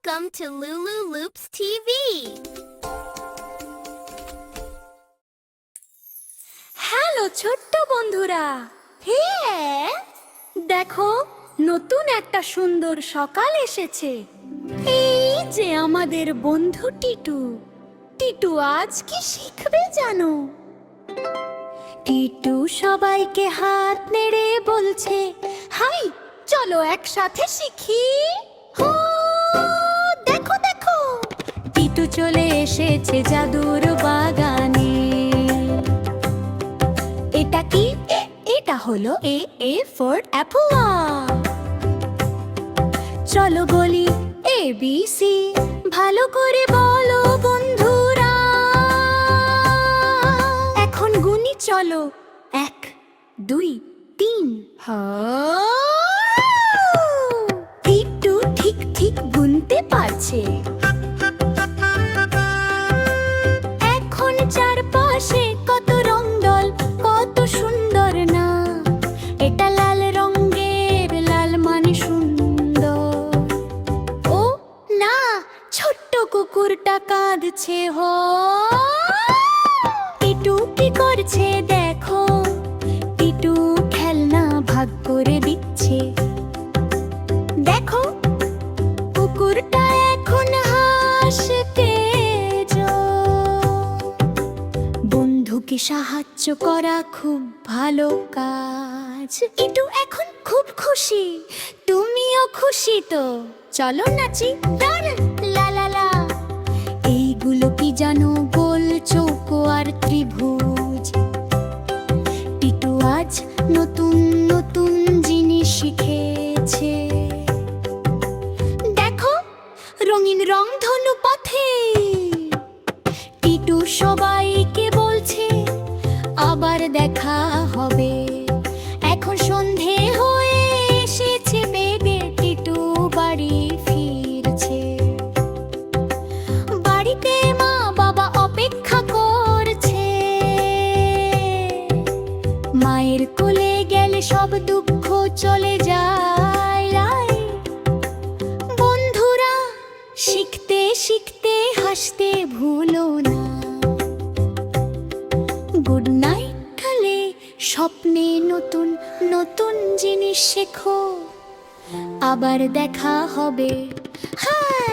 Welcome to Lulu Loops TV. Hello ছোট্ট বন্ধুরা, হ্যাঁ দেখো নতুন একটা সুন্দর সকাল এসেছে। এই যে আমাদের বন্ধু টিটু। টিটু আজ কি শিখবে জানো? টিটু সবাইকে হাত নেড়ে বলছে, হাই চলো একসাথে শিখি। হো দেখো দেখো, টিটু চলে এসেছে জাদুর বাগানে। এটা কি? এটা হলো এ ফর অ্যাপল। চলো বলি ABC, ভালো করে বলো বন্ধুরা। এখন গুনি চলো, 1 2 3। টিটু ঠিক ঠিক গুনতে পারছে। এখন চারপাশে কত রংডল, কত সুন্দর না। এটা লাল রঙের, লাল মানে সুন্দর। ও না, ছোট্ট কুকুরটা কাঁদছে। হো টিটু কি করছে দেখো, টিটু খেলনা ভাগ করে দিচ্ছে। দেখো কুকুরটা এখন হাসতে বন্ধুকে সাহায্য করা খুব ভালো কাজ। টিটু এখন খুব খুশি, তুমিও খুশি তো? চলো নাচি লা লা লা। এইগুলো কি জানো? গোল, চৌকো আর ত্রিভুজ। টিটু আজ নতুন নতুন জিনিস শিখেছে। দেখো রঙিন রংধনু পথে। টিটু সবাইকে বলছে আবার দেখা হবে। এখন সন্ধে হয়ে এসেছে, বেগে টিটু বাড়ি ফিরছে। বাড়িতে মা বাবা অপেক্ষা করছে। মায়ের কোলে গেলে সব দুঃখ চলে যায়। বন্ধুরা শিখতে শিখতে হাসতে ভুলো না। গুড নাইট কালে স্বপ্নে নতুন নতুন জিনিস শেখো। আবার দেখা হবে। হ্যাঁ।